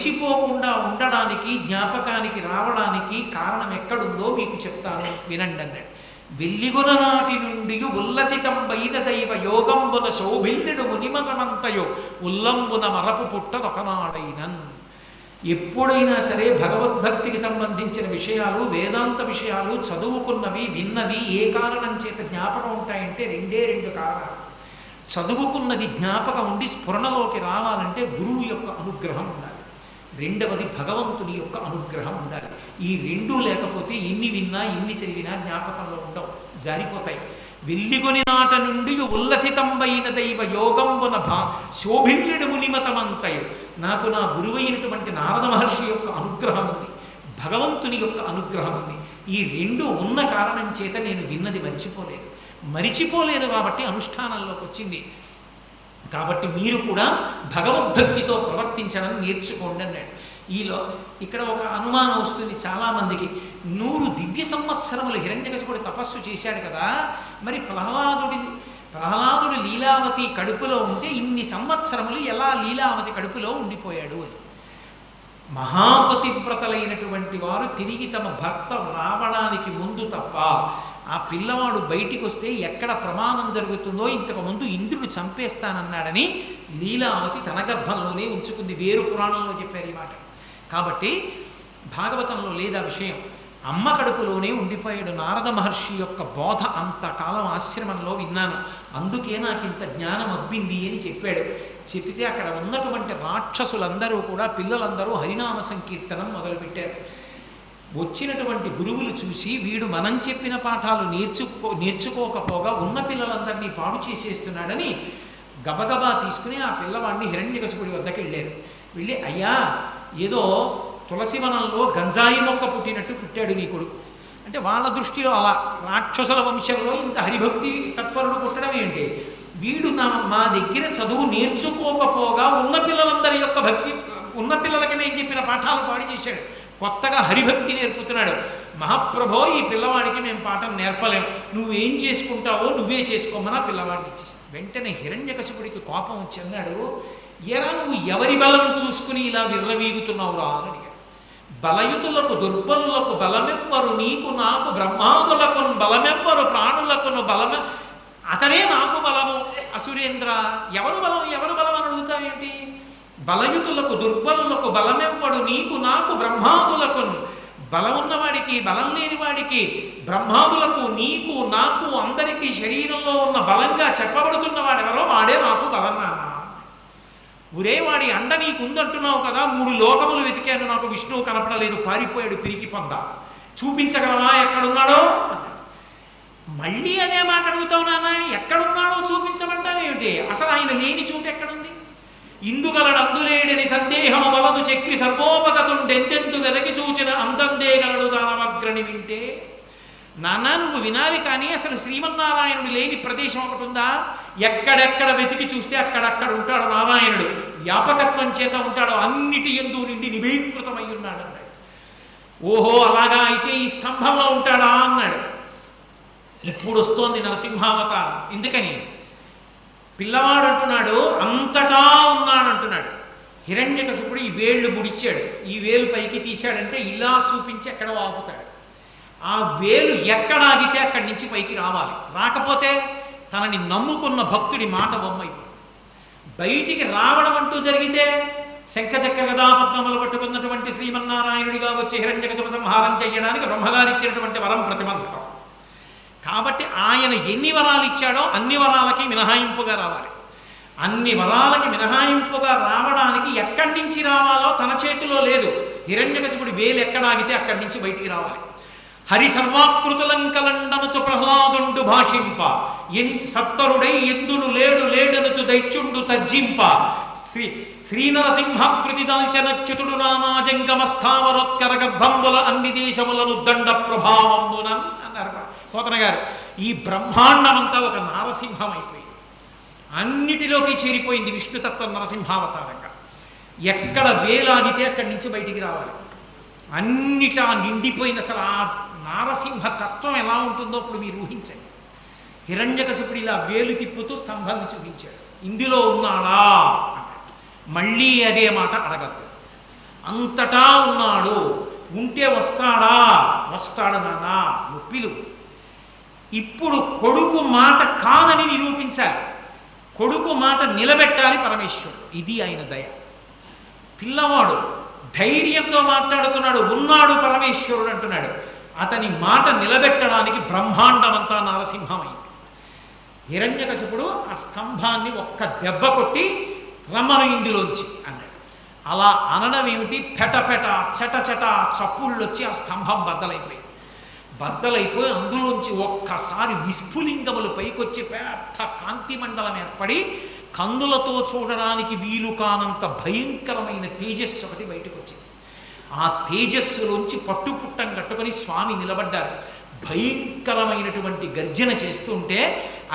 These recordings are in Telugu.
మరిచిపోకుండా ఉండడానికి, జ్ఞాపకానికి రావడానికి కారణం ఎక్కడుందో మీకు చెప్తాను వినండి అన్నాడు. వెల్లిగొన నాటి నుండి ఉల్లసితంబైన దైవ యోగంబున శోభిల్లుడు మునిమతమంతయో ఉల్లంబున మరపు పుట్టదొకనాడైనన్. ఎప్పుడైనా సరే భగవద్భక్తికి సంబంధించిన విషయాలు, వేదాంత విషయాలు చదువుకున్నవి, విన్నవి ఏ కారణం చేత జ్ఞాపకం ఉంటాయంటే రెండు కారణాలు. చదువుకున్నది జ్ఞాపకం ఉండి స్ఫురణలోకి రావాలంటే గురువు యొక్క అనుగ్రహం ఉండాలి. రెండవది భగవంతుని యొక్క అనుగ్రహం ఉండాలి. ఈ రెండూ లేకపోతే ఎన్ని విన్నా ఎన్ని చదివినా జ్ఞాపకంలో ఉండవు, జారిపోతాయి. వెల్లిగొని నాట నుండి ఉల్లసితంబైన దైవ యోగంబున శోభిల్లుడు మునిమతమంతయు. నాకు నా గురువైనటువంటి నారద మహర్షి యొక్క అనుగ్రహం ఉంది, భగవంతుని యొక్క అనుగ్రహం ఉంది. ఈ రెండు ఉన్న కారణం చేత నేను విన్నది మరిచిపోలేదు కాబట్టి అనుష్ఠానంలోకి వచ్చింది. కాబట్టి మీరు కూడా భగవద్భక్తితో ప్రవర్తించడం నేర్చుకోండి అన్నాడు. ఇక్కడ ఒక అనుమానం వస్తుంది చాలామందికి. 100 దివ్య సంవత్సరములు హిరణ్యకశిపుడు తపస్సు చేశాడు కదా, మరి ప్రహ్లాదుడు లీలావతి కడుపులో ఉంటే ఇన్ని సంవత్సరములు ఎలా లీలావతి కడుపులో ఉండిపోయాడు అని. మహాపతివ్రతలైనటువంటి వారు తిరిగి తమ భర్త రావడానికి ముందు తప్ప ఆ పిల్లవాడు బయటికి వస్తే ఎక్కడ ప్రమాదం జరుగుతుందో, ఇంతకుముందు ఇంద్రుడు చంపేస్తానన్నాడని లీలావతి తన గర్భంలోనే ఉంచుకుంది. వేరు పురాణంలో చెప్పారు ఈ మాట. కాబట్టి భాగవతంలో లేదా విషయం. అమ్మ కడుపులోనే ఉండిపోయాడు. నారద మహర్షి యొక్క బోధ అంతకాలం ఆశ్రమంలో విన్నాను, అందుకే నాకు ఇంత జ్ఞానం అబ్బింది అని చెప్పాడు. చెప్పితే అక్కడ ఉన్నటువంటి రాక్షసులందరూ కూడా, పిల్లలందరూ హరినామ సంకీర్తనం మొదలుపెట్టారు. వచ్చినటువంటి గురువులు చూసి వీడు మనం చెప్పిన పాఠాలు నేర్చుకోకపోగా ఉన్న పిల్లలందరినీ పాడు చేసేస్తున్నాడని గబగబా తీసుకుని ఆ పిల్లవాడిని హిరణ్యకశిపుడి వద్దకు వెళ్ళారు. వెళ్ళి, అయ్యా, ఏదో తులసివనంలో గంజాయి మొక్క పుట్టినట్టు పుట్టాడు నీ కొడుకు అంటే, వాళ్ళ దృష్టిలో అలా రాక్షసుల వంశంలో ఇంత హరిభక్తి తత్పరుడు పుట్టడం ఏంటి, వీడు మా దగ్గర చదువు నేర్చుకోకపోగా ఉన్న పిల్లలందరి యొక్క భక్తి, ఉన్న పిల్లలకి నేను చెప్పిన పాఠాలు పాడు చేశాడు, కొత్తగా హరిభక్తి నేర్పుతున్నాడు. మహాప్రభో, ఈ పిల్లవాడికి మేము పాఠం నేర్పలేం, నువ్వేం చేసుకుంటావో నువ్వే చేసుకోమని ఆ పిల్లవాడిని ఇచ్చేసాను. వెంటనే హిరణ్యకశిపుడికి కోపం వచ్చి అన్నాడు, ఎరా నువ్వు ఎవరి బలం చూసుకుని ఇలా విర్రవీగుతున్నావురా అని అడిగాడు. బలయుతులకు దుర్బలులకు బలమెవ్వరు, నీకు నాకు బ్రహ్మాదులకు బలమెవ్వరు, ప్రాణులకును బలమె, అతనే నాకు బలము. అసురేంద్ర, ఎవరు బలం అని అడుగుతావేంటి? బలయుతులకు దుర్బలులకు బలమెవ్వడు, నీకు నాకు బ్రహ్మాదులకు. బలం ఉన్నవాడికి, బలం లేనివాడికి, బ్రహ్మాదులకు, నీకు నాకు అందరికీ శరీరంలో ఉన్న బలంగా చెప్పబడుతున్నవాడెవరో వాడే నాకు బలం నాన్న. ఒరే, వాడి అండ నీకుందంటున్నావు కదా, 3 లోకములు వెతికాను, నాకు విష్ణువు కనపడలేదు, పారిపోయాడు పిరికి పొంద, చూపించగలవా ఎక్కడున్నాడో? మళ్ళీ అదే మాట అడుగుతావు నాన్న, ఎక్కడున్నాడో చూపించమంటావేమిటి? అసలు ఆయన లేని చోటు ఎక్కడుంది? ఇందుగలడు అందులేడని సందేహము వలదు చక్రి సర్వోపగతుండెందెందు వెదకి చూచిన అందందేగలడు దానవగ్రని వింటే. నాన్న, నువ్వు వినాలి, కానీ అసలు శ్రీమన్నారాయణుడు లేని ప్రదేశం ఒకటి ఉందా? ఎక్కడెక్కడ వెతికి చూస్తే అక్కడక్కడ ఉంటాడు నారాయణుడు, వ్యాపకత్వం చేత ఉంటాడు, అన్నిటి యందు నిండి నిభీకృతమై ఉన్నాడు అన్నాడు. ఓహో, అలాగా, అయితే ఈ స్తంభంలో ఉంటాడా అన్నాడు. ఇప్పుడు వస్తోంది నరసింహావతారం. ఎందుకని? పిల్లవాడు అంటున్నాడు అంతటా ఉన్నాడంటున్నాడు. హిరణ్యకశిపుడు ఈ వేళ్ళు ముడిచాడు, ఈ వేలు పైకి తీశాడంటే ఇలా చూపించి ఎక్కడ ఆపుతాడు. ఆ వేలు ఎక్కడ ఆగితే అక్కడి నుంచి పైకి రావాలి, రాకపోతే తనని నమ్ముకున్న భక్తుడి మాట బొమ్మైపోతుంది. బయటికి రావడం అంటూ జరిగితే శంఖచక్ర గదాపద్మములు పట్టుకున్నటువంటి శ్రీమన్నారాయణుడిగా వచ్చే హిరణ్యకశిప సంహారం చేయడానికి బ్రహ్మగారిచ్చినటువంటి వరం ప్రతిబంధకం. కాబట్టి ఆయన ఎన్ని వరాలు ఇచ్చాడో అన్ని వరాలకి మినహాయింపుగా రావాలి. అన్ని వరాలకి మినహాయింపుగా రావడానికి ఎక్కడి నుంచి రావాలో తన చేతిలో లేదు. హిరణ్యకశిపుడి వేలు ఎక్కడ ఆగితే అక్కడి నుంచి బయటికి రావాలి. హరి సర్వాకృతులంకలండనుచు ప్రహ్లాదుండు భాషింప, సత్తరుడై ఎందును లేడనుచు దైత్యుండు తర్జింప, శ్రీనరసింహకృతి దాల్చనచ్యుతుడు నామాజంగమస్థావరోత్కర గర్భంబుల అన్ని దేశములను దండ ప్రభావంబునన్ అన్నారు పోతన గారు. ఈ బ్రహ్మాండం అంతా ఒక నారసింహం అయిపోయింది, అన్నిటిలోకి చేరిపోయింది విష్ణుతత్వం నరసింహావతారంగా. ఎక్కడ వేలాగితే అక్కడి నుంచి బయటికి రావాలి, అన్నిటా నిండిపోయిన అసలు ఆ నారసింహ తత్వం ఎలా ఉంటుందో అప్పుడు మీరు ఊహించండి. హిరణ్యకశిపుడు ఇలా వేలు తిప్పుతూ స్తంభాన్ని చూపించాడు, ఇందులో ఉన్నాడా అన్నాడు. మళ్ళీ అదే మాట అడగద్దు. అంతటా ఉన్నాడు, ఉంటే వస్తాడా? వస్తాడు నాన్న, నొప్పిలు. ఇప్పుడు కొడుకు మాట కాదని నిరూపించాలి, కొడుకు మాట నిలబెట్టాలి పరమేశ్వరుడు. ఇది ఆయన దయ. పిల్లవాడు ధైర్యంతో మాట్లాడుతున్నాడు, ఉన్నాడు పరమేశ్వరుడు అంటున్నాడు. అతని మాట నిలబెట్టడానికి బ్రహ్మాండమంతా నరసింహమైంది. హిరణ్యకశిపుడు ఆ స్తంభాన్ని ఒక్క దెబ్బ కొట్టి రమ్మను ఇందులోంచి అన్నాడు. అలా అనడం ఏమిటి? పెటపెట చటచట చప్పుళ్ళు వచ్చి ఆ స్తంభం బద్దలైపోయి అందులోంచి ఒక్కసారి విస్ఫులింగములు పైకొచ్చి పెద్ద కాంతి మండలం ఏర్పడి కందులతో చూడడానికి వీలు కానంత భయంకరమైన తేజస్సు ఒకటి బయటకు వచ్చింది. ఆ తేజస్సులోంచి పట్టుపుట్టం కట్టుకొని స్వామి నిలబడ్డారు. భయంకరమైనటువంటి గర్జన చేస్తుంటే,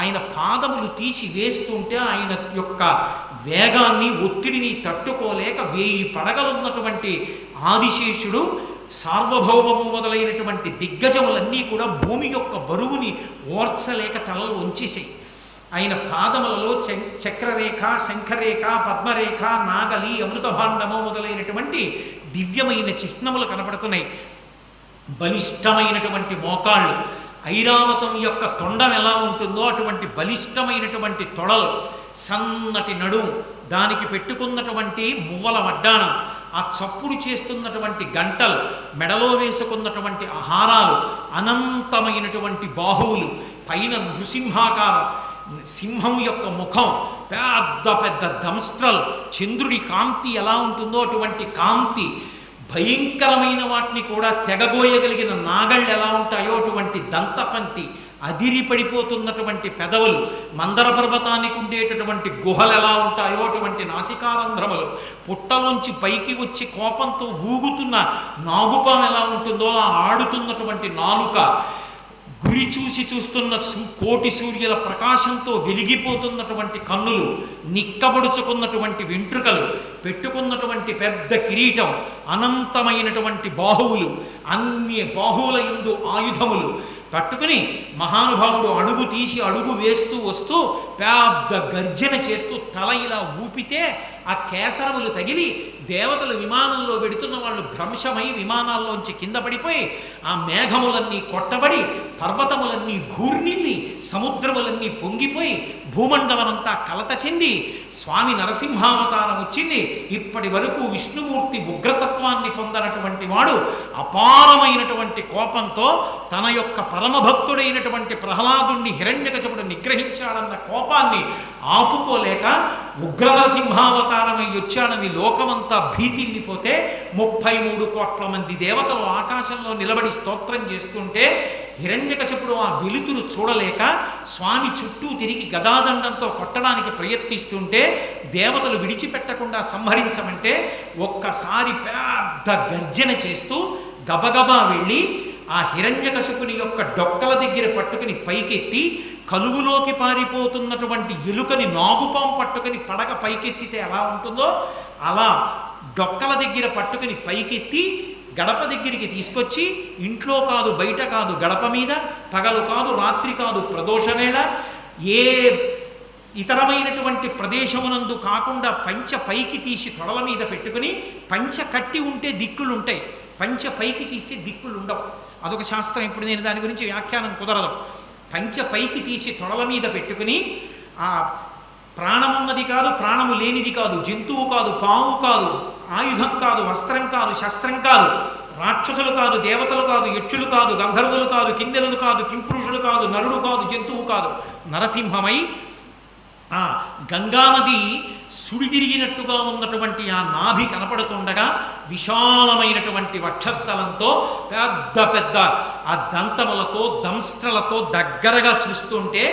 ఆయన పాదములు తీసి వేస్తుంటే ఆయన యొక్క వేగాన్ని ఒత్తిడిని తట్టుకోలేక 1000 పడగలున్నటువంటి ఆదిశేషుడు, సార్వభౌమము మొదలైనటువంటి దిగ్గజములన్నీ కూడా భూమి యొక్క బరువుని ఓర్చలేక తలలు వంచేసాయి. ఆయన పాదములలో చక్రరేఖ, శంఖరేఖ, పద్మరేఖ, నాగలి, అమృతభాండము మొదలైనటువంటి దివ్యమైన చిహ్నములు కనపడుతున్నాయి. బలిష్టమైనటువంటి మోకాళ్ళు, ఐరావతం యొక్క తొండం ఎలా ఉంటుందో అటువంటి బలిష్టమైనటువంటి తొడలు, సన్నటి నడుము, దానికి పెట్టుకున్నటువంటి మువ్వల వడ్డాణం, ఆ చప్పుడు చేస్తున్నటువంటి గంటలు, మెడలో వేసుకున్నటువంటి ఆహారాలు, అనంతమైనటువంటి బాహువులు, పైన నృసింహాకారం, సింహం యొక్క ముఖం, పెద్ద పెద్ద దంస్ట్రలు, చంద్రుడి కాంతి ఎలా ఉంటుందో అటువంటి కాంతి, భయంకరమైన వాటిని కూడా తెగబోయగలిగిన నాగళ్ళు ఎలా ఉంటాయో అటువంటి దంతపంతి, అదిరి పడిపోతున్నటువంటి పెదవులు, మందర పర్వతానికి ఉండేటటువంటి గుహలు ఎలా ఉంటాయో అటువంటి నాసికారంధ్రములు, పుట్టలోంచి పైకి వచ్చి కోపంతో ఊగుతున్న నాగుపాం ఎలా ఉంటుందో ఆ ఆడుతున్నటువంటి నాలుక, గురి చూసి చూస్తున్న కోటి సూర్యుల ప్రకాశంతో వెలిగిపోతున్నటువంటి కన్నులు, నిక్కబడుచుకున్నటువంటి వెంట్రుకలు, పెట్టుకున్నటువంటి పెద్ద కిరీటం, అనంతమైనటువంటి బాహువులు, అన్ని బాహువుల యందు ఆయుధములు పట్టుకుని మహానుభావుడు అడుగు తీసి అడుగు వేస్తూ వస్తూ పెద్ద గర్జన చేస్తూ తల ఇలా ఊపితే ఆ కేసరములు తగిలి దేవతలు విమానంలో వెడుతున్న వాళ్ళు భ్రంశమై విమానాల్లోంచి కింద పడిపోయి ఆ మేఘములన్నీ కొట్టబడి పర్వతములన్నీ ఘూర్నిల్లి సముద్రములన్నీ పొంగిపోయి భూమండలమంతా కలత చెంది స్వామి నరసింహావతారం వచ్చింది. ఇప్పటి వరకు విష్ణుమూర్తి ఉగ్రతత్వాన్ని పొందనటువంటి వాడు అపారమైనటువంటి కోపంతో తన యొక్క పరమభక్తుడైనటువంటి ప్రహ్లాదుణ్ణి హిరణ్యకశిపుడు నిగ్రహించాడన్న కోపాన్ని ఆపుకోలేక ఉగ్ర నరసింహావతారమై వచ్చాడని లోకమంతా భీతిల్లిపోతే 33 కోట్ల మంది దేవతలు ఆకాశంలో నిలబడి స్తోత్రం చేస్తుంటే హిరణ్యకశిపుడు ఆ వెలుతురు చూడలేక స్వామి చుట్టూ తిరిగి గదాదండంతో కొట్టడానికి ప్రయత్నిస్తుంటే దేవతలు విడిచిపెట్టకుండా సంహరించమంటే ఒక్కసారి పెద్ద గర్జన చేస్తూ గబగబా వెళ్ళి ఆ హిరణ్యకశిపుని యొక్క డొక్కల దగ్గర పట్టుకుని పైకెత్తి కలుగులోకి పారిపోతున్నటువంటి ఎలుకని నాగుపాం పట్టుకుని పడగ పైకెత్తితే ఎలా ఉంటుందో అలా డొక్కల దగ్గర పట్టుకుని పైకెత్తి గడప దగ్గరికి తీసుకొచ్చి ఇంట్లో కాదు బయట కాదు గడప మీద, పగలు కాదు రాత్రి కాదు ప్రదోషవేళ, ఏ ఇతరమైనటువంటి ప్రదేశమునందు కాకుండా పంచ పైకి తీసి తొడల మీద పెట్టుకుని, పంచ కట్టి ఉంటే దిక్కులుంటాయి, పంచ పైకి తీస్తే దిక్కులు ఉండవు. అదొక శాస్త్రం. ఇప్పుడు నేను దాని గురించి వ్యాఖ్యానం కుదరదు. పంచ పైకి తీసి తొడల మీద పెట్టుకుని ఆ ప్రాణమున్నది కాదు ప్రాణము లేనిది కాదు, జంతువు కాదు పాము కాదు, ఆయుధం కాదు వస్త్రం కాదు శస్త్రం కాదు, రాక్షసులు కాదు దేవతలు కాదు యక్షులు కాదు గంధర్వులు కాదు కిన్నెరులు కాదు కింపురుషులు కాదు నరుడు కాదు జంతువు కాదు, నరసింహమై ఆ గంగానది సుడితిరిగినట్టుగా ఉన్నటువంటి ఆ నాభి కనపడుతుండగా విశాలమైనటువంటి వక్షస్థలంతో పెద్ద పెద్ద ఆ దంతములతో దంస్ట్రలతో దగ్గరగా చూస్తుంటే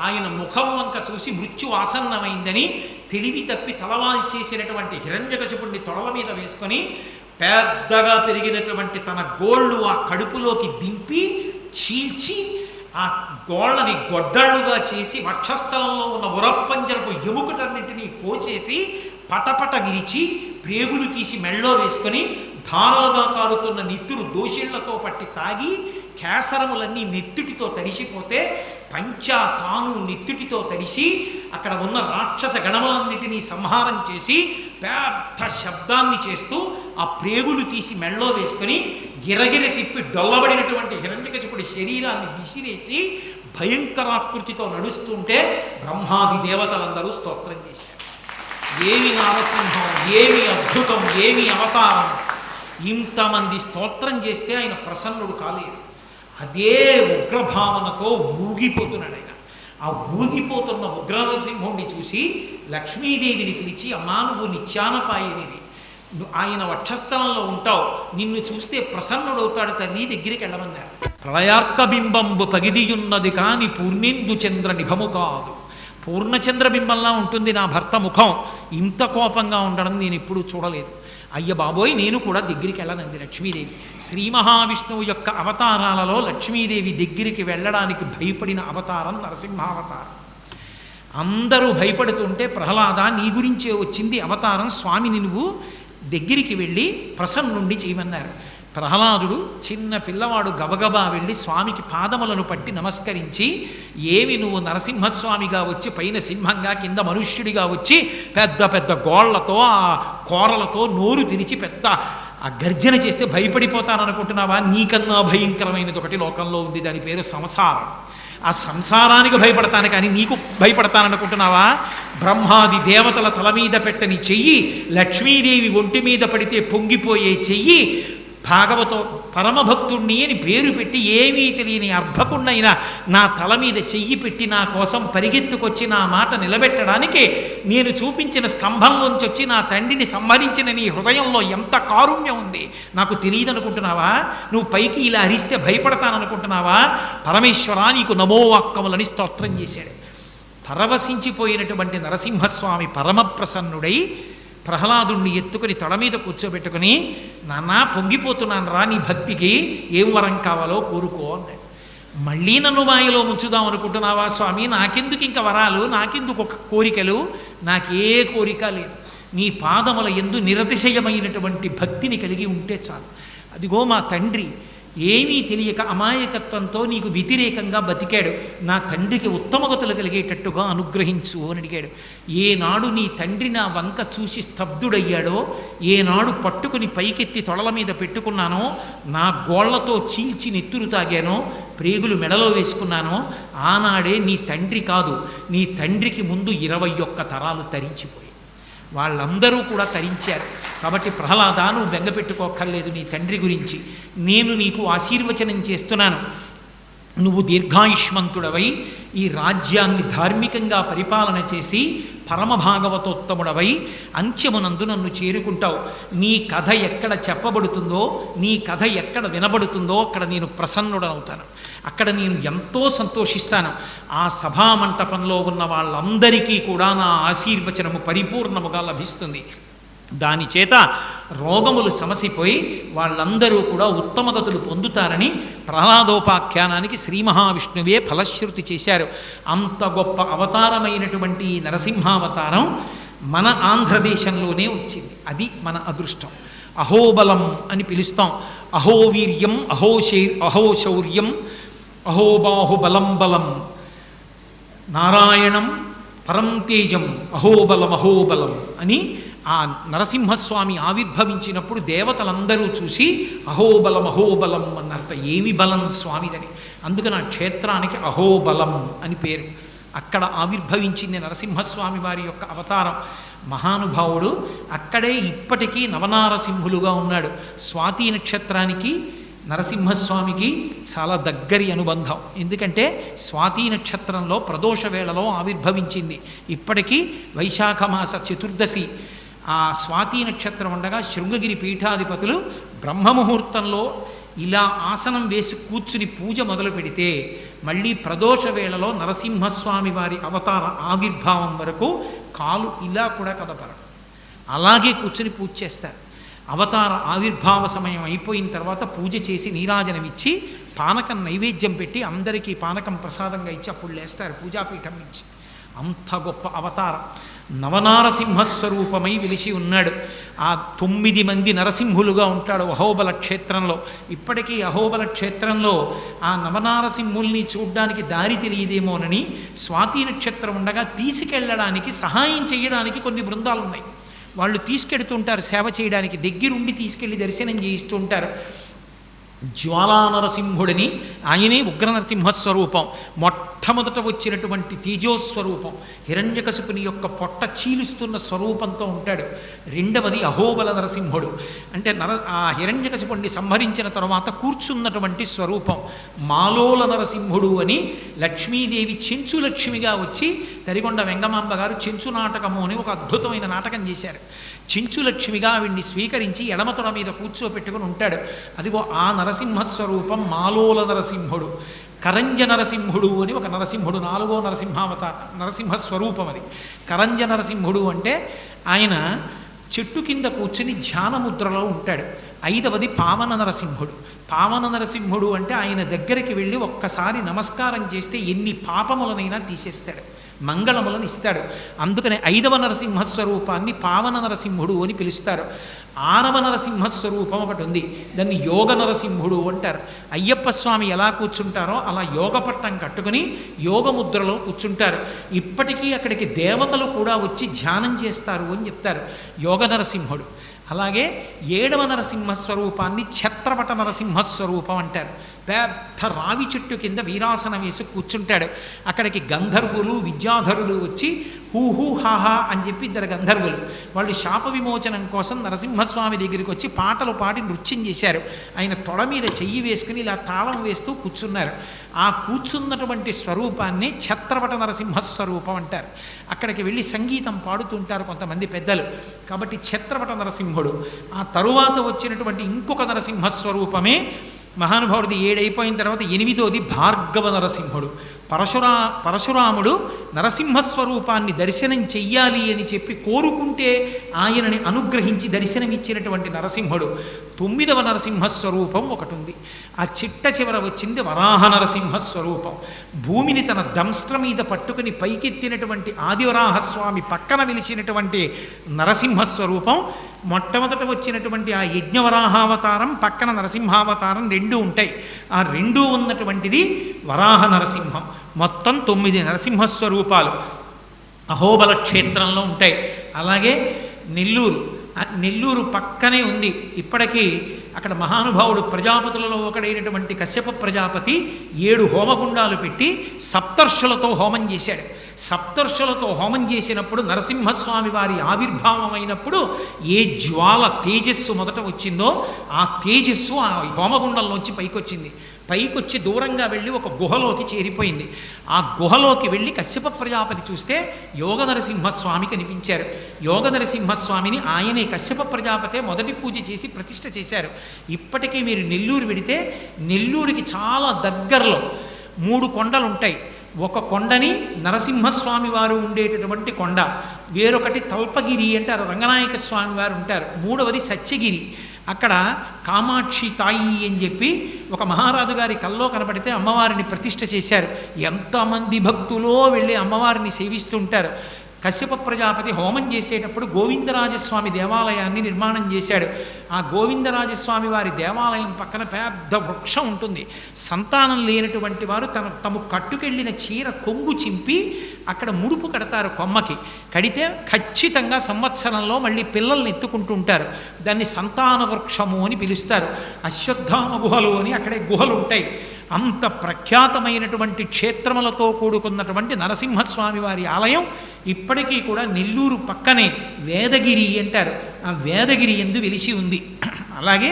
ఆయన ముఖం వంక చూసి మృత్యు ఆసన్నమైందని తెలివి తప్పి తలవాల్చేసినటువంటి హిరణ్యకశిపుణ్ణి తొడల మీద వేసుకొని పెద్దగా పెరిగినటువంటి తన గోళ్ళు ఆ కడుపులోకి దింపి చీల్చి ఆ గోళ్ళని గొడ్డళ్ళుగా చేసి వక్షస్థలంలో ఉన్న ఉరప్పంజరపు ఎముకటన్నింటినీ కోసేసి పటపట విరిచి ప్రేగులు తీసి మెళ్ళో వేసుకొని ధారలుగా కారుతున్న నెత్తురు దోషిళ్లతో పట్టి తాగి కేసరములన్నీ నెత్తుటితో తడిసిపోతే పంచా తాను నెత్తుటితో తడిసి అక్కడ ఉన్న రాక్షస గణములన్నిటినీ సంహారం చేసి పెద్ద శబ్దాన్ని చేస్తూ ఆ ప్రేగులు తీసి మెళ్ళో వేసుకొని గిరగిర తిప్పి డొల్లబడినటువంటి హిరణ్యకశిపుడి శరీరాన్ని విసిరేసి భయంకరాకృతితో నడుస్తుంటే బ్రహ్మాది దేవతలందరూ స్తోత్రం చేశారు. ఏమి నారసింహం, ఏమి అద్భుతం, ఏమి అవతారం! ఇంతమంది స్తోత్రం చేస్తే ఆయన ప్రసన్నుడు కాలేదు. అదే ఉగ్రభావనతో ఊగిపోతున్నాడు ఆయన. ఆ ఊగిపోతున్న ఉగ్రనరసింహుణ్ణి చూసి లక్ష్మీదేవిని పిలిచి, అమ్మా నువ్వు నిత్యానపాయనివి, ఆయన వక్షస్థలంలో ఉంటావు, నిన్ను చూస్తే ప్రసన్నుడవుతాడు తల్లి, దగ్గరికి వెళ్ళమన్నారు. ప్రళయార్కబింబంబు పగిదియున్నది కాని పూర్ణేందు చంద్ర నిభము కాదు. పూర్ణచంద్రబింబంలా ఉంటుంది నా భర్త ముఖం, ఇంత కోపంగా ఉండడం నేను ఎప్పుడూ చూడలేదు. అయ్య బాబోయ్, నేను కూడా దగ్గరికి వెళ్ళనంది లక్ష్మీదేవి. శ్రీ మహావిష్ణువు యొక్క అవతారాలలో లక్ష్మీదేవి దగ్గరికి వెళ్ళడానికి భయపడిన అవతారం నరసింహావతారం. అందరూ భయపడుతుంటే ప్రహ్లాద నీ గురించే వచ్చింది అవతారం, స్వామిని నువ్వు దగ్గరికి వెళ్ళి ప్రసన్నుండి చేయమన్నారు. ప్రహ్లాదుడు చిన్న పిల్లవాడు గబగబా వెళ్ళి స్వామికి పాదములను పట్టి నమస్కరించి, ఏమి నువ్వు నరసింహస్వామిగా వచ్చి పైన సింహంగా కింద మనుష్యుడిగా వచ్చి పెద్ద పెద్ద గోళ్లతో ఆ కోరలతో నోరు తెరిచి పెద్ద ఆ గర్జన చేస్తే భయపడిపోతాననుకుంటున్నావా? నీకన్నా భయంకరమైనది ఒకటి లోకంలో ఉంది, దాని పేరు సంసారం. ఆ సంసారానికి భయపడతాను కానీ నీకు భయపడతాననుకుంటున్నావా? బ్రహ్మాది దేవతల తల మీద పెట్టని చెయ్యి, లక్ష్మీదేవి ఒంటి మీద పడితే పొంగిపోయే చెయ్యి, భాగవతో పరమభక్తుణ్ణి అని పేరు పెట్టి ఏమీ తెలియని అర్భకుణ్ణైనా నా తల మీద చెయ్యి పెట్టి నా కోసం పరిగెత్తుకొచ్చి నా మాట నిలబెట్టడానికి నేను చూపించిన స్తంభంలోంచి వచ్చి నా తండ్రిని సంహరించిన నీ హృదయంలో ఎంత కారుణ్యం ఉంది నాకు తెలియదనుకుంటున్నావా? నువ్వు పైకి ఇలా అరిస్తే భయపడతాననుకుంటున్నావా? పరమేశ్వరా నీకు నమోవాక్కములని స్తోత్రం చేశాడు. పరవశించిపోయినటువంటి నరసింహస్వామి పరమప్రసన్నుడై ప్రహ్లాదుణ్ణి ఎత్తుకుని తొడ మీద కూర్చోబెట్టుకుని, నాన్న పొంగిపోతున్నాను రా, నీ భక్తికి ఏం వరం కావాలో కోరుకో అన్నాడు. మళ్ళీ నన్ను మాయలో ముంచుదాం అనుకుంటున్నావా స్వామి? నాకెందుకు ఇంక వరాలు, నాకెందుకు ఒక కోరికలు? నాకే కోరిక లేదు. నీ పాదముల యందు నిరతిశయమైనటువంటి భక్తిని కలిగి ఉంటే చాలు. అదిగో మా తండ్రి ఏమీ తెలియక అమాయకత్వంతో నీకు వ్యతిరేకంగా బతికాడు, నా తండ్రికి ఉత్తమగతులు కలిగేటట్టుగా అనుగ్రహించు అని అడిగాడు. ఏనాడు నీ తండ్రి నా వంక చూసి స్తబ్దుడయ్యాడో, ఏనాడు పట్టుకుని పైకెత్తి తొడల మీద పెట్టుకున్నానో, నా గోళ్లతో చీల్చి నెత్తురు తాగానో, ప్రేగులు మెడలో వేసుకున్నానో, ఆనాడే నీ తండ్రి కాదు, నీ తండ్రికి ముందు 21 తరాలు తరించిపోయాయి. వాళ్ళందరూ కూడా తరించారు. కాబట్టి ప్రహ్లాద నువ్వు బెంగపెట్టుకోక్కర్లేదు నీ తండ్రి గురించి. నేను నీకు ఆశీర్వచనం చేస్తున్నాను. నువ్వు దీర్ఘాయుష్మంతుడవై ఈ రాజ్యాన్ని ధార్మికంగా పరిపాలన చేసి పరమభాగవతోత్తముడవై అంత్యమునందు నన్ను చేరుకుంటావు. నీ కథ ఎక్కడ చెప్పబడుతుందో, నీ కథ ఎక్కడ వినబడుతుందో అక్కడ నేను ప్రసన్నుడనవుతాను, అక్కడ నేను ఎంతో సంతోషిస్తాను. ఆ సభామంటపంలో ఉన్న వాళ్ళందరికీ కూడా నా ఆశీర్వచనము పరిపూర్ణముగా లభిస్తుంది. దానిచేత రోగములు సమసిపోయి వాళ్ళందరూ కూడా ఉత్తమగతులు పొందుతారని ప్రహ్లాదోపాఖ్యానానికి శ్రీ మహావిష్ణువే ఫలశ్రుతి చేశారు. అంత గొప్ప అవతారమైనటువంటి నరసింహావతారం మన ఆంధ్రదేశంలోనే వచ్చింది. అది మన అదృష్టం. అహోబలం అని పిలుస్తాం. అహోవీర్యం, అహోశౌర్యం, అహోబాహుబలం బలం, నారాయణం పరం తేజం, అహోబలం అహోబలం అని ఆ నరసింహస్వామి ఆవిర్భవించినప్పుడు దేవతలందరూ చూసి అహోబలం అహోబలం అన్నారట. ఏమి బలం స్వామిదని. అందుకని ఆ క్షేత్రానికి అహోబలం అని పేరు. అక్కడ ఆవిర్భవించింది నరసింహస్వామి వారి యొక్క అవతారం. మహానుభావుడు అక్కడే ఇప్పటికీ నవనారసింహులుగా ఉన్నాడు. స్వాతి నక్షత్రానికి నరసింహస్వామికి చాలా దగ్గరి అనుబంధం. ఎందుకంటే స్వాతి నక్షత్రంలో ప్రదోష వేళలో ఆవిర్భవించింది. ఇప్పటికీ వైశాఖ మాస చతుర్దశి ఆ స్వాతి నక్షత్రం ఉండగా శృంగగిరి పీఠాధిపతులు బ్రహ్మముహూర్తంలో ఇలా ఆసనం వేసి కూర్చుని పూజ మొదలు పెడితే మళ్ళీ ప్రదోష వేళలో నరసింహస్వామి వారి అవతార ఆవిర్భావం వరకు కాలు ఇలా కూడా కదపరు, అలాగే కూర్చుని పూజ చేస్తారు. అవతార ఆవిర్భావ సమయం అయిపోయిన తర్వాత పూజ చేసి నీరాజనమిచ్చి పానకం నైవేద్యం పెట్టి అందరికీ పానకం ప్రసాదంగా ఇచ్చి అప్పుడు లేస్తారు పూజాపీఠం నుంచి. అంత గొప్ప అవతారం. నవనారసింహస్వరూపమై వెలిసి ఉన్నాడు. ఆ 9 మంది నరసింహులుగా ఉంటాడు అహోబల క్షేత్రంలో. ఇప్పటికీ అహోబల క్షేత్రంలో ఆ నవనారసింహుల్ని చూడ్డానికి దారి తెలియదేమోనని స్వాతి నక్షత్రం ఉండగా తీసుకెళ్ళడానికి సహాయం చేయడానికి కొన్ని బృందాలు ఉన్నాయి. వాళ్ళు తీసుకెడుతుంటారు సేవ చేయడానికి, దగ్గరుండి తీసుకెళ్ళి దర్శనం చేయిస్తూ ఉంటారు. జ్వాలా నరసింహుడిని, ఆయనే ఉగ్ర నరసింహస్వరూపం, మొట్టమొదట వచ్చినటువంటి తేజోస్వరూపం, హిరణ్యకశిపుని యొక్క పొట్ట చీలుస్తున్న స్వరూపంతో ఉంటాడు. రెండవది అహోబల నరసింహుడు, అంటే ఆ హిరణ్యకశిపుణ్ణి సంహరించిన తర్వాత కూర్చున్నటువంటి స్వరూపం. మాలోల నరసింహుడు అని లక్ష్మీదేవి చెంచు లక్ష్మిగా వచ్చి తరిగొండ వెంగమాంబ గారు చెంచు నాటకము అని ఒక అద్భుతమైన నాటకం చేశారు. చెంచు లక్ష్మిగా ఆవిడ్ని స్వీకరించి ఎడమతొడ మీద కూర్చోపెట్టుకుని ఉంటాడు. అదిగో ఆ నరసింహస్వరూపం మాలోల నరసింహుడు. కరంజ నరసింహుడు అని ఒక నరసింహుడు, 4వ నరసింహస్వరూపం అది. కరంజ నరసింహుడు అంటే ఆయన చెట్టు కింద కూర్చుని ధ్యానముద్రలో ఉంటాడు. 5వది పావన నరసింహుడు. పావన నరసింహుడు అంటే ఆయన దగ్గరికి వెళ్ళి ఒక్కసారి నమస్కారం చేస్తే ఎన్ని పాపములనైనా తీసేస్తాడు, మంగళములను ఇస్తాడు. అందుకనే 5వ నరసింహస్వరూపాన్ని పావన నరసింహుడు అని పిలుస్తారు. 6వ నరసింహస్వరూపం ఒకటి ఉంది, దాన్ని యోగ నరసింహుడు అంటారు. అయ్యప్ప స్వామి ఎలా కూర్చుంటారో అలా యోగపట్టం కట్టుకుని యోగముద్రలో కూర్చుంటారు. ఇప్పటికీ అక్కడికి దేవతలు కూడా వచ్చి ధ్యానం చేస్తారు అని చెప్తారు. యోగ నరసింహుడు. అలాగే 7వ నరసింహస్వరూపాన్ని ఛత్రపట నరసింహస్వరూపం అంటారు. పెద్ద రావి చెట్టు కింద వీరాసనం వేసి కూర్చుంటాడు. అక్కడికి గంధర్వులు విద్యాధరులు వచ్చి హూహూ హాహా అని చెప్పి 2 గంధర్వులు, వాళ్ళు శాప విమోచనం కోసం నరసింహస్వామి దగ్గరికి వచ్చి పాటలు పాడి నృత్యం చేశారు. ఆయన తొడ మీద చెయ్యి వేసుకుని ఇలా తాళం వేస్తూ కూర్చున్నారు. ఆ కూర్చున్నటువంటి స్వరూపాన్ని ఛత్రపట నరసింహస్వరూపం అంటారు. అక్కడికి వెళ్ళి సంగీతం పాడుతుంటారు కొంతమంది పెద్దలు. కాబట్టి ఛత్రపట నరసింహుడు. ఆ తరువాత వచ్చినటువంటి ఇంకొక నరసింహస్వరూపమే మహానుభావుడిది 7 అయిపోయిన తర్వాత 8వది భార్గవ నరసింహుడు. పరశురాముడు నరసింహస్వరూపాన్ని దర్శనం చెయ్యాలి అని చెప్పి కోరుకుంటే ఆయనని అనుగ్రహించి దర్శనమిచ్చినటువంటి నరసింహుడు. 9వ నరసింహస్వరూపం ఒకటి ఉంది. ఆ చిట్ట చివర వచ్చింది వరాహ నరసింహస్వరూపం. భూమిని తన దంస్ట్ర మీద పట్టుకుని పైకెత్తినటువంటి ఆదివరాహస్వామి పక్కన వెలిసినటువంటి నరసింహస్వరూపం. మొట్టమొదట వచ్చినటువంటి ఆ యజ్ఞవరాహావతారం పక్కన నరసింహావతారం 2 ఉంటాయి. ఆ 2 ఉన్నటువంటిది వరాహ నరసింహం. మొత్తం 9 నరసింహస్వరూపాలు అహోబల క్షేత్రంలో ఉంటాయి. అలాగే నెల్లూరు పక్కనే ఉంది. ఇప్పటికీ అక్కడ మహానుభావుడు ప్రజాపతులలో ఒకడైనటువంటి కశ్యప ప్రజాపతి 7 హోమగుండాలు పెట్టి సప్తర్షులతో హోమం చేశాడు. సప్తర్షులతో హోమం చేసినప్పుడు నరసింహస్వామి వారి ఆవిర్భావం అయినప్పుడు ఏ జ్వాల తేజస్సు మొదట వచ్చిందో ఆ తేజస్సు ఆ హోమగుండంలోంచి పైకొచ్చింది. పైకొచ్చి దూరంగా వెళ్ళి ఒక గుహలోకి చేరిపోయింది. ఆ గుహలోకి వెళ్ళి కశ్యప ప్రజాపతి చూస్తే యోగ నరసింహస్వామి కనిపించారు. యోగ నరసింహస్వామిని ఆయనే కశ్యప ప్రజాపతే మొదటి పూజ చేసి ప్రతిష్ఠ చేశారు. ఇప్పటికీ మీరు నెల్లూరు వెడితే నెల్లూరుకి చాలా దగ్గరలో 3 కొండలు ఉంటాయి. ఒక కొండని నరసింహస్వామి వారు ఉండేటటువంటి కొండ, వేరొకటి తల్పగిరి అంటారు, రంగనాయక స్వామి వారు ఉంటారు, 3వది సత్యగిరి. అక్కడ కామాక్షి తాయి అని చెప్పి ఒక మహారాజు గారి కల్లో కనపడితే అమ్మవారిని ప్రతిష్ఠ చేశారు. ఎంతమంది భక్తులో వెళ్ళి అమ్మవారిని సేవిస్తుంటారు. కశ్యప ప్రజాపతి హోమం చేసేటప్పుడు గోవిందరాజస్వామి దేవాలయాన్ని నిర్మాణం చేశాడు. ఆ గోవిందరాజస్వామి వారి దేవాలయం పక్కన పెద్ద వృక్షం ఉంటుంది. సంతానం లేనటువంటి వారు తమ కట్టుకెళ్ళిన చీర కొంగు చింపి అక్కడ ముడుపు కడతారు. కొమ్మకి కడితే ఖచ్చితంగా సంవత్సరంలో మళ్ళీ పిల్లల్ని ఎత్తుకుంటుంటారు. దాన్ని సంతాన వృక్షము అని పిలుస్తారు. అశ్వత్థామ గుహలు అని అక్కడే గుహలు ఉంటాయి. అంత ప్రఖ్యాతమైనటువంటి క్షేత్రములతో కూడుకున్నటువంటి నరసింహస్వామి వారి ఆలయం ఇప్పటికీ కూడా నెల్లూరు పక్కనే వేదగిరి అంటారు. ఆ వేదగిరి యందు వెలిసి ఉంది. అలాగే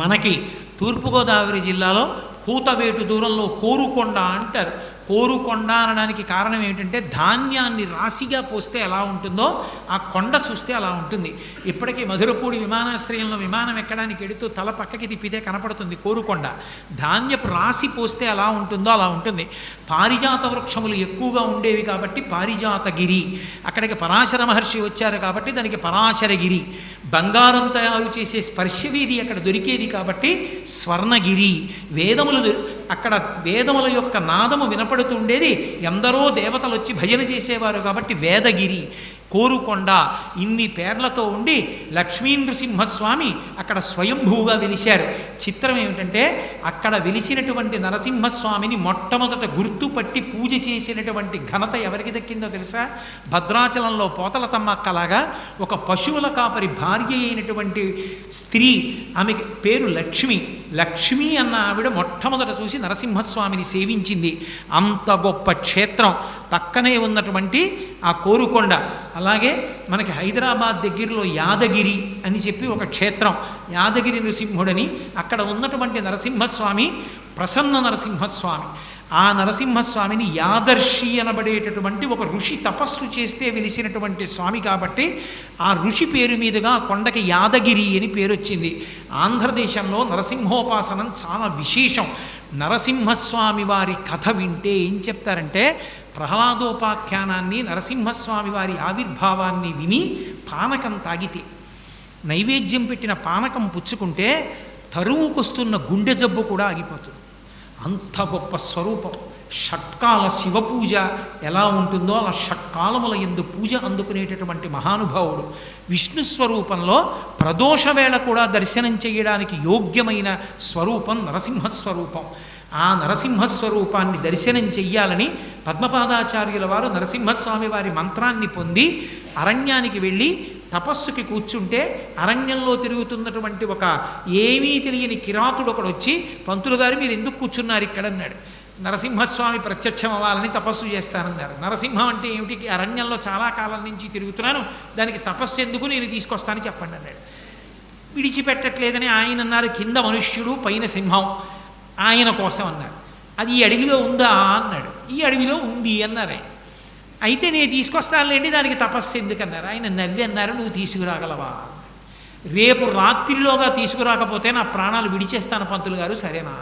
మనకి తూర్పుగోదావరి జిల్లాలో కూతవేటు దూరంలో కోరుకొండ అంటారు. కోరుకొండ అనడానికి కారణం ఏమిటంటే ధాన్యాన్ని రాశిగా పోస్తే ఎలా ఉంటుందో ఆ కొండ చూస్తే అలా ఉంటుంది. ఇప్పటికీ మధురపూడి విమానాశ్రయంలో విమానం ఎక్కడానికి ఎడుతూ తల పక్కకి తిప్పితే కనపడుతుంది కోరుకొండ. ధాన్యపు రాశి పోస్తే ఎలా ఉంటుందో అలా ఉంటుంది. పారిజాత వృక్షములు ఎక్కువగా ఉండేవి కాబట్టి పారిజాతగిరి. అక్కడికి పరాశర మహర్షి వచ్చారు కాబట్టి దానికి పరాశరగిరి. బంగారం తయారు చేసే స్పర్శవీధి అక్కడ దొరికేది కాబట్టి స్వర్ణగిరి. అక్కడ వేదముల యొక్క నాదము వినపడుతుండేది. ఎందరో దేవతలు వచ్చి భజన చేసేవారు కాబట్టి వేదగిరి. కోరుకొండ ఇన్ని పేర్లతో ఉండి లక్ష్మీ నృసింహస్వామి అక్కడ స్వయంభూగా వెలిశారు. చిత్రం ఏమిటంటే అక్కడ వెలిసినటువంటి నరసింహస్వామిని మొట్టమొదట గుర్తుపట్టి పూజ చేసినటువంటి ఘనత ఎవరికి దక్కిందో తెలుసా? భద్రాచలంలో పోతల తమ్మక్కలాగా ఒక పశువుల కాపరి భార్య అయినటువంటి స్త్రీ, ఆమె పేరు లక్ష్మి. లక్ష్మి అన్న ఆవిడ మొట్టమొదట చూసి నరసింహస్వామిని సేవించింది. అంత గొప్ప క్షేత్రం పక్కనే ఉన్నటువంటి ఆ కోరుకొండ. అలాగే మనకి హైదరాబాద్ దగ్గరలో యాదగిరి అని చెప్పి ఒక క్షేత్రం, యాదగిరి నృసింహుడని. అక్కడ ఉన్నటువంటి నరసింహస్వామి ప్రసన్న నరసింహస్వామి. ఆ నరసింహస్వామిని యాదర్శి అనబడేటటువంటి ఒక ఋషి తపస్సు చేస్తే వెలిసినటువంటి స్వామి కాబట్టి ఆ ఋషి పేరు మీదుగా కొండకి యాదగిరి అని పేరు వచ్చింది. ఆంధ్రదేశంలో నరసింహోపాసనం చాలా విశేషం. నరసింహస్వామి వారి కథ వింటే ఏం చెప్తారంటే, ప్రహ్లాదోపాఖ్యానాన్ని నరసింహస్వామి వారి ఆవిర్భావాన్ని విని పానకం తాగితే, నైవేద్యం పెట్టిన పానకం పుచ్చుకుంటే తరువుకొస్తున్న గుండె జబ్బు కూడా ఆగిపోతుంది. అంత గొప్ప స్వరూపం. షట్కాల శివ పూజ ఎలా ఉంటుందో అలా షట్కాలముల యందు పూజ అందుకునేటటువంటి మహానుభావుడు. విష్ణు స్వరూపంలో ప్రదోష వేళ కూడా దర్శనం చేయడానికి యోగ్యమైన స్వరూపం నరసింహస్వరూపం. ఆ నరసింహస్వరూపాన్ని దర్శనం చెయ్యాలని పద్మపాదాచార్యుల వారు నరసింహస్వామి వారి మంత్రాన్ని పొంది అరణ్యానికి వెళ్ళి తపస్సుకి కూర్చుంటే, అరణ్యంలో తిరుగుతున్నటువంటి ఒక ఏమీ తెలియని కిరాతుడు ఒకడు వచ్చి, పంతులు గారు మీరు ఎందుకు కూర్చున్నారు ఇక్కడ అన్నాడు. నరసింహస్వామి ప్రత్యక్షం అవ్వాలని తపస్సు చేస్తానన్నారు. నరసింహం అంటే ఏమిటి? అరణ్యంలో చాలా కాలం నుంచి తిరుగుతున్నాను, దానికి తపస్సు ఎందుకు, నేను తీసుకొస్తానని చెప్పండి అన్నాడు. విడిచిపెట్టట్లేదని ఆయన అన్నారు. కింద మనుష్యుడు పైన సింహం, ఆయన కోసం అన్నారు. అది ఈ అడవిలో ఉందా అన్నాడు. ఈ అడవిలో ఉంది అన్నారు. అయితే నేను తీసుకొస్తానులేండి, దానికి తపస్సు ఎందుకన్నారు. ఆయన నవ్వి అన్నారు, నువ్వు తీసుకురాగలవా? రేపు రాత్రిలోగా తీసుకురాకపోతే నా ప్రాణాలు విడిచేస్తాను పంతులు గారు, సరేనా?